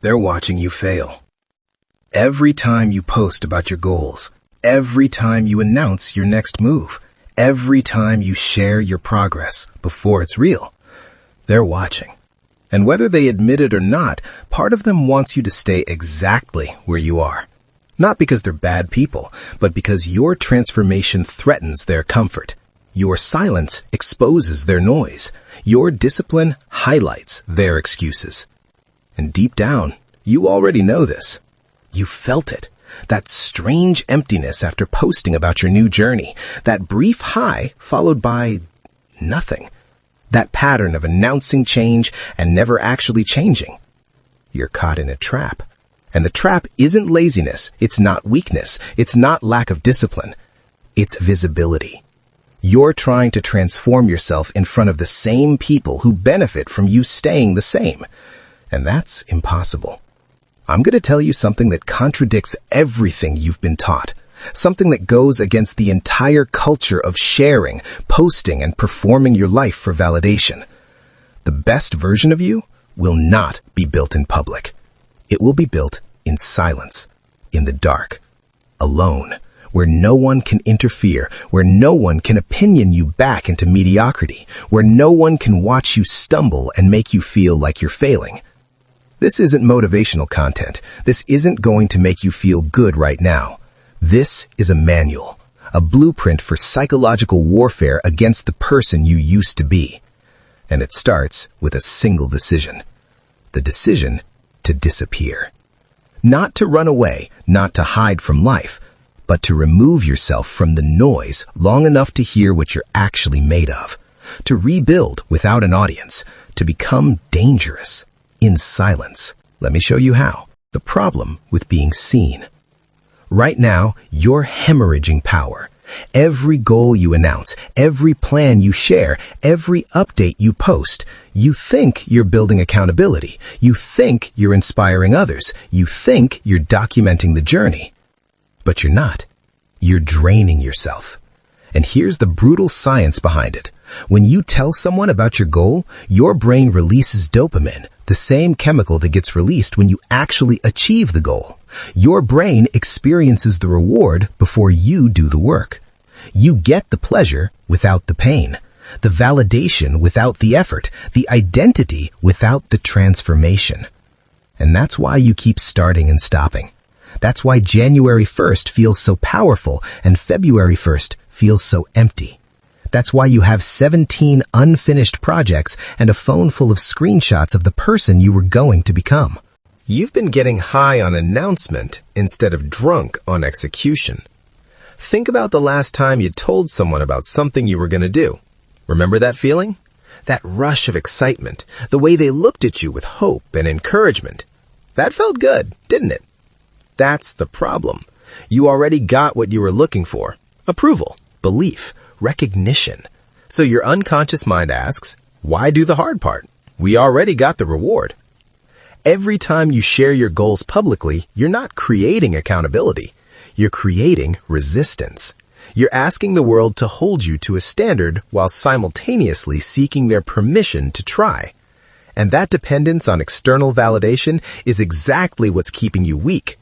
They're watching you fail. Every time you post about your goals, every time you announce your next move, every time you share your progress before it's real, they're watching. And whether they admit it or not, part of them wants you to stay exactly where you are. Not because they're bad people, but because your transformation threatens their comfort. Your silence exposes their noise. Your discipline highlights their excuses. And deep down, you already know this. You felt it. That strange emptiness after posting about your new journey. That brief high followed by nothing. That pattern of announcing change and never actually changing. You're caught in a trap. And the trap isn't laziness. It's not weakness. It's not lack of discipline. It's visibility. You're trying to transform yourself in front of the same people who benefit from you staying the same. And that's impossible. I'm going to tell you something that contradicts everything you've been taught. Something that goes against the entire culture of sharing, posting, and performing your life for validation. The best version of you will not be built in public. It will be built in silence, in the dark, alone, where no one can interfere, where no one can opinion you back into mediocrity, where no one can watch you stumble and make you feel like you're failing. This isn't motivational content. This isn't going to make you feel good right now. This is a manual, a blueprint for psychological warfare against the person you used to be. And it starts with a single decision. The decision to disappear. Not to run away, not to hide from life, but to remove yourself from the noise long enough to hear what you're actually made of. To rebuild without an audience. To become dangerous. In silence. Let me show you how. The problem with being seen. Right now, you're hemorrhaging power. Every goal you announce, every plan you share, every update you post, you think you're building accountability. You think you're inspiring others. You think you're documenting the journey. But you're not. You're draining yourself. And here's the brutal science behind it. When you tell someone about your goal, your brain releases dopamine, the same chemical that gets released when you actually achieve the goal. Your brain experiences the reward before you do the work. You get the pleasure without the pain, the validation without the effort, the identity without the transformation. And that's why you keep starting and stopping. That's why January 1st feels so powerful and February 1st feels so empty. That's why you have 17 unfinished projects and a phone full of screenshots of the person you were going to become. You've been getting high on announcement instead of drunk on execution. Think about the last time you told someone about something you were going to do. Remember that feeling? That rush of excitement, the way they looked at you with hope and encouragement. That felt good, didn't it? That's the problem. You already got what you were looking for. Approval, belief, recognition. So your unconscious mind asks, why do the hard part? We already got the reward. Every time you share your goals publicly, you're not creating accountability. You're creating resistance. You're asking the world to hold you to a standard while simultaneously seeking their permission to try. And that dependence on external validation is exactly what's keeping you weak.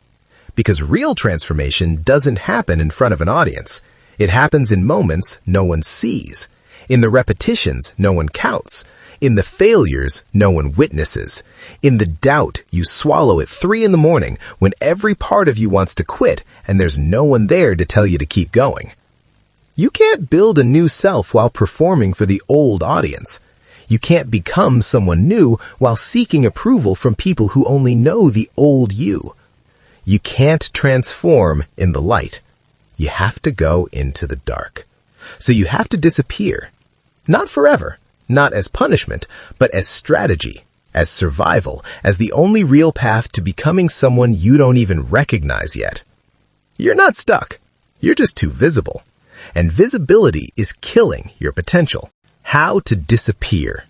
Because real transformation doesn't happen in front of an audience. It happens in moments no one sees. In the repetitions no one counts. In the failures no one witnesses. In the doubt you swallow at 3 a.m. when every part of you wants to quit and there's no one there to tell you to keep going. You can't build a new self while performing for the old audience. You can't become someone new while seeking approval from people who only know the old you. You can't transform in the light. You have to go into the dark. So you have to disappear. Not forever, not as punishment, but as strategy, as survival, as the only real path to becoming someone you don't even recognize yet. You're not stuck. You're just too visible. And visibility is killing your potential. How to disappear.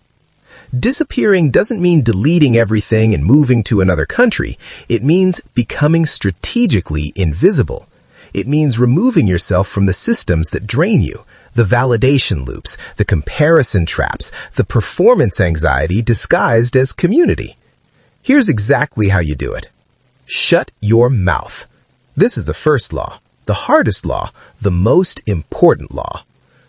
Disappearing doesn't mean deleting everything and moving to another country. It means becoming strategically invisible. It means removing yourself from the systems that drain you, the validation loops, the comparison traps, the performance anxiety disguised as community. Here's exactly how you do it. Shut your mouth. This is the first law, the hardest law, the most important law.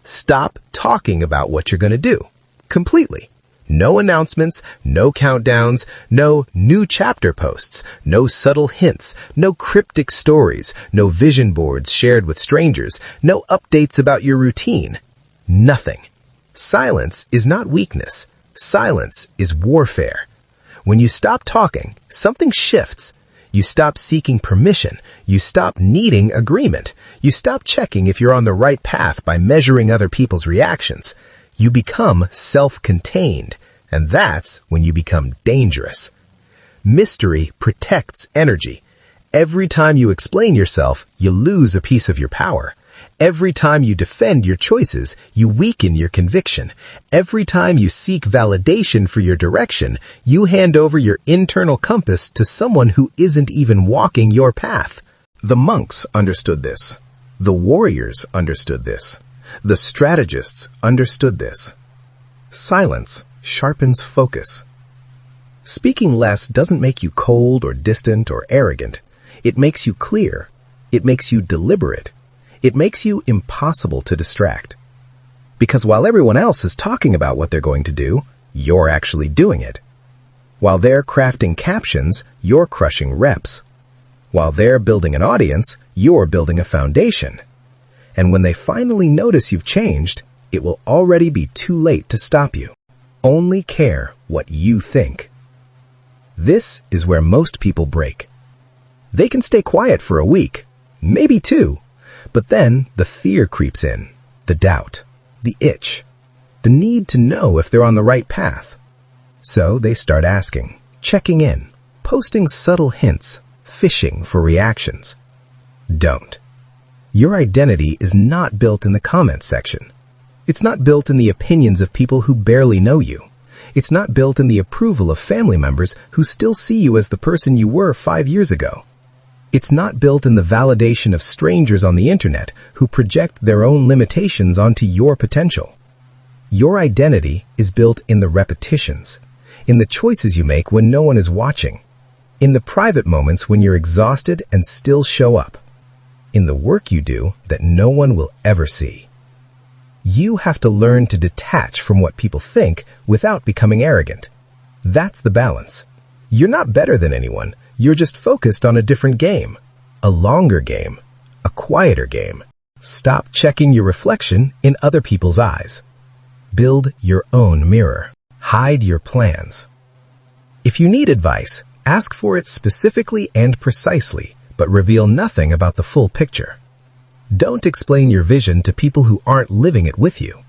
Stop talking about what you're going to do. Completely. No announcements, no countdowns, no new chapter posts, no subtle hints, no cryptic stories, no vision boards shared with strangers, no updates about your routine. Nothing. Silence is not weakness. Silence is warfare. When you stop talking, something shifts. You stop seeking permission. You stop needing agreement. You stop checking if you're on the right path by measuring other people's reactions. You become self-contained, and that's when you become dangerous. Mystery protects energy. Every time you explain yourself, you lose a piece of your power. Every time you defend your choices, you weaken your conviction. Every time you seek validation for your direction, you hand over your internal compass to someone who isn't even walking your path. The monks understood this. The warriors understood this. The strategists understood this. Silence sharpens focus. Speaking less doesn't make you cold or distant or arrogant. It makes you clear. It makes you deliberate. It makes you impossible to distract. Because while everyone else is talking about what they're going to do, you're actually doing it. While they're crafting captions, you're crushing reps. While they're building an audience, you're building a foundation. And when they finally notice you've changed, it will already be too late to stop you. Only care what you think. This is where most people break. They can stay quiet for a week, maybe two, but then the fear creeps in, the doubt, the itch, the need to know if they're on the right path. So they start asking, checking in, posting subtle hints, fishing for reactions. Don't. Your identity is not built in the comments section. It's not built in the opinions of people who barely know you. It's not built in the approval of family members who still see you as the person you were 5 years ago. It's not built in the validation of strangers on the internet who project their own limitations onto your potential. Your identity is built in the repetitions, in the choices you make when no one is watching, in the private moments when you're exhausted and still show up, in the work you do that no one will ever see. You have to learn to detach from what people think without becoming arrogant. That's the balance. You're not better than anyone. You're just focused on a different game, a longer game, a quieter game. Stop checking your reflection in other people's eyes. Build your own mirror. Hide your plans. If you need advice, ask for it specifically and precisely, but reveal nothing about the full picture. Don't explain your vision to people who aren't living it with you.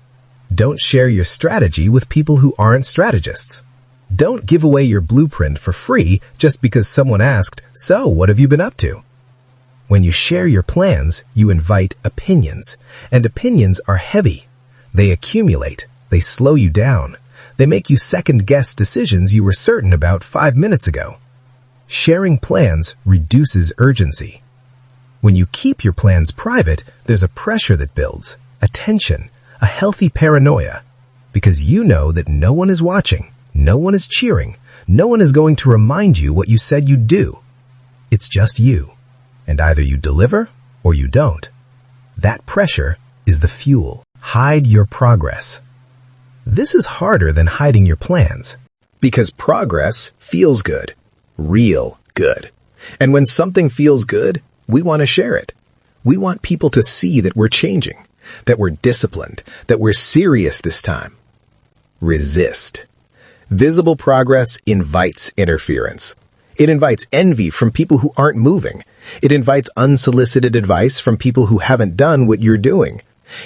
Don't share your strategy with people who aren't strategists. Don't give away your blueprint for free just because someone asked, "So, what have you been up to?" When you share your plans, you invite opinions, and opinions are heavy. They accumulate. They slow you down. They make you second-guess decisions you were certain about 5 minutes ago. Sharing plans reduces urgency. When you keep your plans private, there's a pressure that builds, a tension, a healthy paranoia, because you know that no one is watching. No one is cheering. No one is going to remind you what you said you'd do. It's just you. And either you deliver or you don't. That pressure is the fuel. Hide your progress. This is harder than hiding your plans. Because progress feels good. Real good. And when something feels good, we want to share it. We want people to see that we're changing, that we're disciplined, that we're serious this time. Resist. Visible progress invites interference. It invites envy from people who aren't moving. It invites unsolicited advice from people who haven't done what you're doing.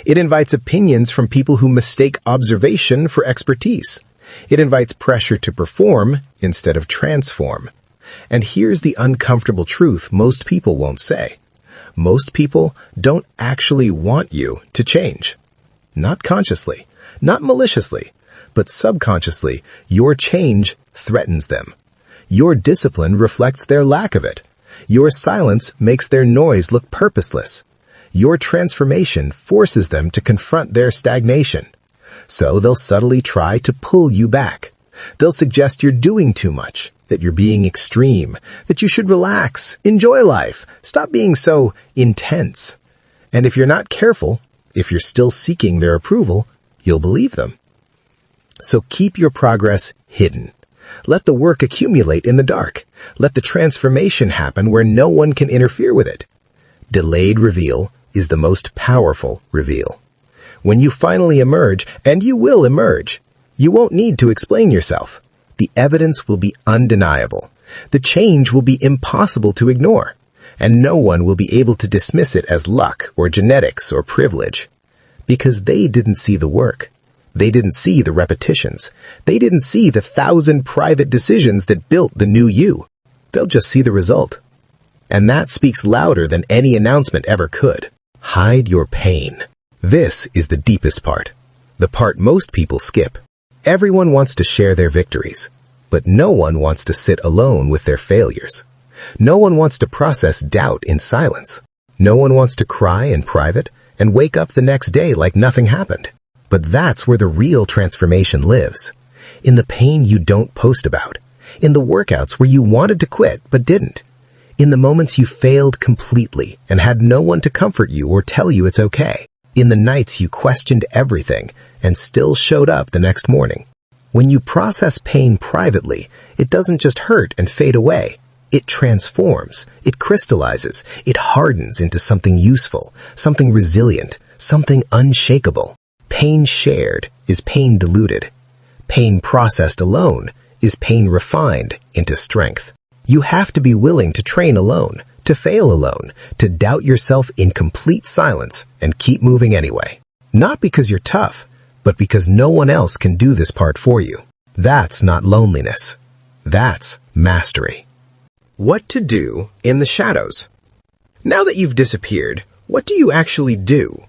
It invites opinions from people who mistake observation for expertise. It invites pressure to perform instead of transform. And here's the uncomfortable truth most people won't say. Most people don't actually want you to change. Not consciously, not maliciously, but subconsciously, your change threatens them. Your discipline reflects their lack of it. Your silence makes their noise look purposeless. Your transformation forces them to confront their stagnation. So they'll subtly try to pull you back. They'll suggest you're doing too much. that you're being extreme, that you should relax, enjoy life, stop being so intense. And if you're not careful, if you're still seeking their approval, you'll believe them. So keep your progress hidden. Let the work accumulate in the dark. Let the transformation happen where no one can interfere with it. Delayed reveal is the most powerful reveal. When you finally emerge, and you will emerge, you won't need to explain yourself. The evidence will be undeniable. The change will be impossible to ignore, and no one will be able to dismiss it as luck or genetics or privilege, because they didn't see the work. They didn't see the repetitions. They didn't see the 1,000 private decisions that built the new you. They'll just see the result. And that speaks louder than any announcement ever could. Hide your pain. This is the deepest part. The part most people skip. Everyone wants to share their victories, but no one wants to sit alone with their failures. No one wants to process doubt in silence. No one wants to cry in private and wake up the next day like nothing happened. But that's where the real transformation lives. In the pain you don't post about. In the workouts where you wanted to quit but didn't. In the moments you failed completely and had no one to comfort you or tell you it's okay. In the nights you questioned everything and still showed up the next morning. When you process pain privately, it doesn't just hurt and fade away. It transforms, it crystallizes, it hardens into something useful, something resilient, something unshakable. Pain shared is pain diluted. Pain processed alone is pain refined into strength. You have to be willing to train alone, to fail alone, to doubt yourself in complete silence and keep moving anyway. Not because you're tough, but because no one else can do this part for you. That's not loneliness. That's mastery. What to do in the shadows. Now that you've disappeared, what do you actually do?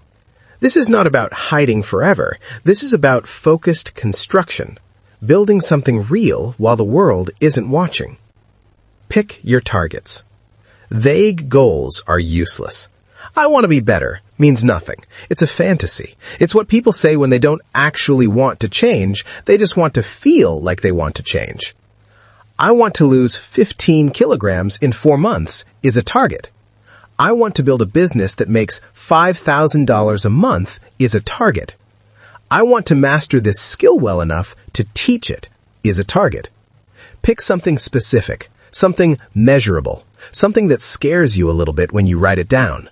This is not about hiding forever. This is about focused construction, building something real while the world isn't watching. Pick your targets. Vague goals are useless. I want to be better means nothing. It's a fantasy. It's what people say when they don't actually want to change. They just want to feel like they want to change. I want to lose 15 kilograms in 4 months is a target. I want to build a business that makes $5,000 a month is a target. I want to master this skill well enough to teach it is a target. Pick something specific, something measurable, something that scares you a little bit when you write it down.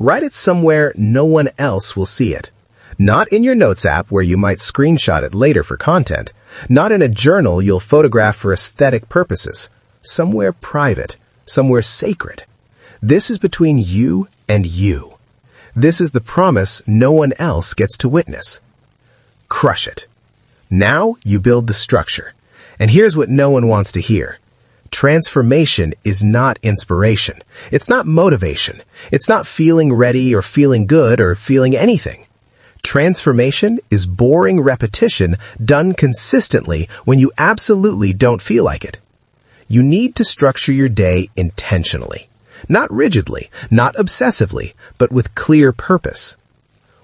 Write it somewhere no one else will see it. Not in your notes app where you might screenshot it later for content. Not in a journal you'll photograph for aesthetic purposes. Somewhere private, somewhere sacred. This is between you and you. This is the promise no one else gets to witness. Crush it. Now you build the structure. And here's what no one wants to hear. Transformation is not inspiration. It's not motivation. It's not feeling ready or feeling good or feeling anything. Transformation is boring repetition done consistently when you absolutely don't feel like it. You need to structure your day intentionally. Not rigidly, not obsessively, but with clear purpose.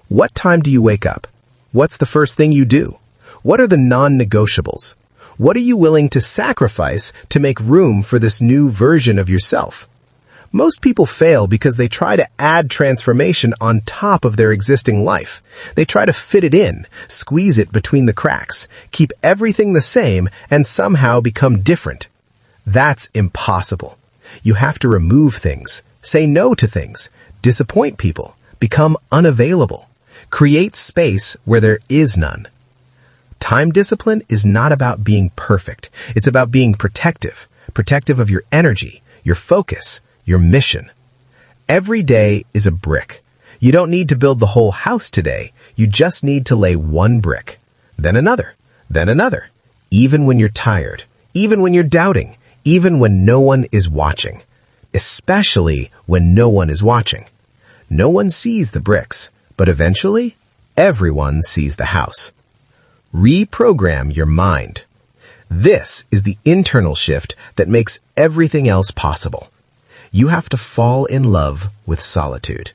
What time do you wake up? What's the first thing you do? What are the non-negotiables? What are you willing to sacrifice to make room for this new version of yourself? Most people fail because they try to add transformation on top of their existing life. They try to fit it in, squeeze it between the cracks, keep everything the same, and somehow become different. That's impossible. You have to remove things, say no to things, disappoint people, become unavailable, create space where there is none. Time discipline is not about being perfect. It's about being protective of your energy, your focus, your mission. Every day is a brick. You don't need to build the whole house today. You just need to lay one brick, then another, even when you're tired, even when you're doubting, even when no one is watching, especially when no one is watching. No one sees the bricks, but eventually, everyone sees the house. Reprogram your mind. This is the internal shift that makes everything else possible. You have to fall in love with solitude.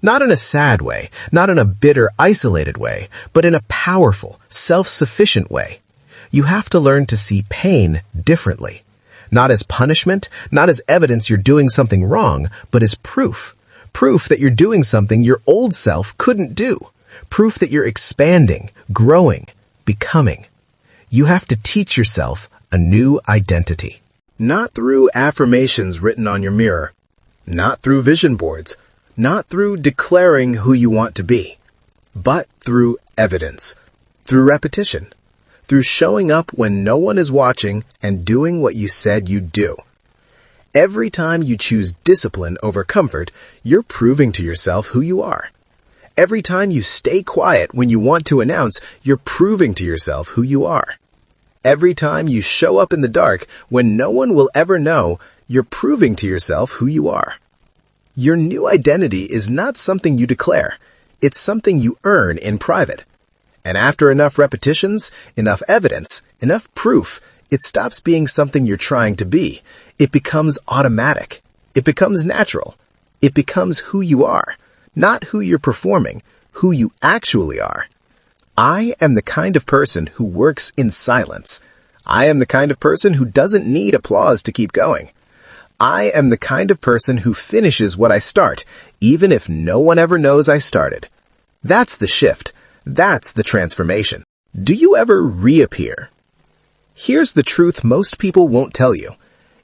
Not in a sad way, not in a bitter, isolated way, but in a powerful, self-sufficient way. You have to learn to see pain differently. Not as punishment, not as evidence you're doing something wrong, but as proof. Proof that you're doing something your old self couldn't do. Proof that you're expanding, growing, becoming. You have to teach yourself a new identity. Not through affirmations written on your mirror. Not through vision boards. Not through declaring who you want to be. But through evidence. Through repetition. Through showing up when no one is watching and doing what you said you'd do. Every time you choose discipline over comfort, you're proving to yourself who you are. Every time you stay quiet when you want to announce, you're proving to yourself who you are. Every time you show up in the dark when no one will ever know, you're proving to yourself who you are. Your new identity is not something you declare. It's something you earn in private. And after enough repetitions, enough evidence, enough proof, it stops being something you're trying to be. It becomes automatic. It becomes natural. It becomes who you are, not who you're performing, who you actually are. I am the kind of person who works in silence. I am the kind of person who doesn't need applause to keep going. I am the kind of person who finishes what I start, even if no one ever knows I started. That's the shift. That's the transformation. Do you ever reappear? Here's the truth most people won't tell you.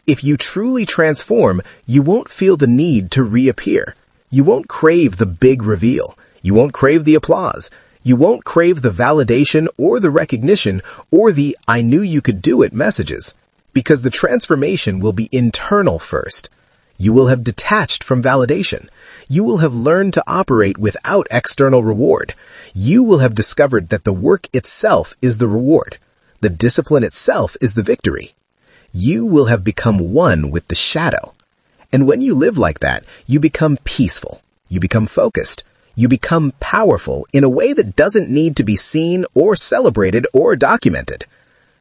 If you truly transform, you won't feel the need to reappear. You won't crave the big reveal. You won't crave the applause. You won't crave the validation or the recognition or the "I knew you could do it" messages, because the transformation will be internal first. You will have detached from validation. You will have learned to operate without external reward. You will have discovered that the work itself is the reward. The discipline itself is the victory. You will have become one with the shadow. And when you live like that, you become peaceful. You become focused. You become powerful in a way that doesn't need to be seen or celebrated or documented.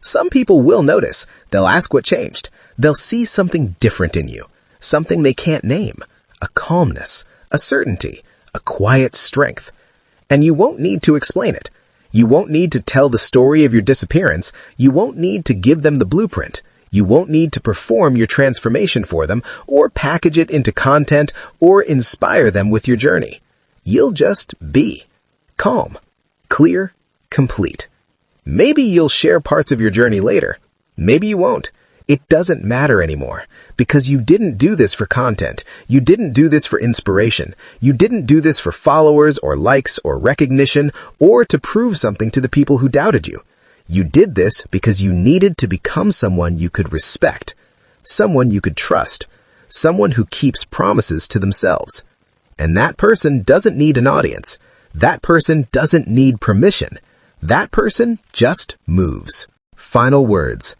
Some people will notice. They'll ask what changed. They'll see something different in you, something they can't name, a calmness, a certainty, a quiet strength. And you won't need to explain it. You won't need to tell the story of your disappearance. You won't need to give them the blueprint. You won't need to perform your transformation for them or package it into content or inspire them with your journey. You'll just be calm, clear, complete. Maybe you'll share parts of your journey later. Maybe you won't. It doesn't matter anymore, because you didn't do this for content. You didn't do this for inspiration. You didn't do this for followers or likes or recognition or to prove something to the people who doubted you. You did this because you needed to become someone you could respect, someone you could trust, someone who keeps promises to themselves. And that person doesn't need an audience. That person doesn't need permission. That person just moves. Final words.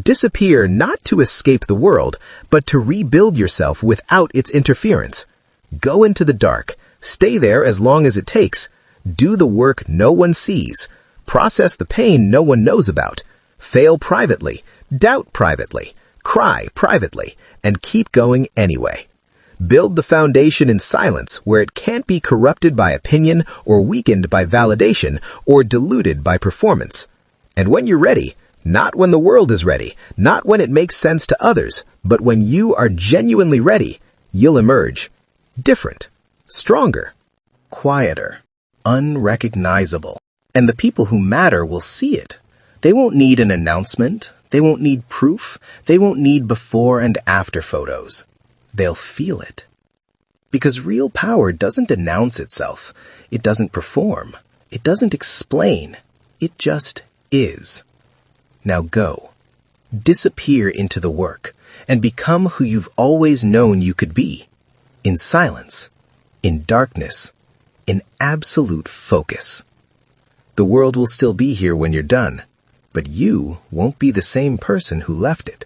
Disappear not to escape the world, but to rebuild yourself without its interference. Go into the dark. Stay there as long as it takes. Do the work no one sees. Process the pain no one knows about. Fail privately. Doubt privately. Cry privately. And keep going anyway. Build the foundation in silence where it can't be corrupted by opinion or weakened by validation or diluted by performance. And when you're ready, not when the world is ready, not when it makes sense to others, but when you are genuinely ready, you'll emerge different, stronger, quieter, unrecognizable. And the people who matter will see it. They won't need an announcement. They won't need proof. They won't need before and after photos. They'll feel it. Because real power doesn't announce itself. It doesn't perform. It doesn't explain. It just is. Now go. Disappear into the work and become who you've always known you could be. In silence. In darkness. In absolute focus. The world will still be here when you're done, but you won't be the same person who left it.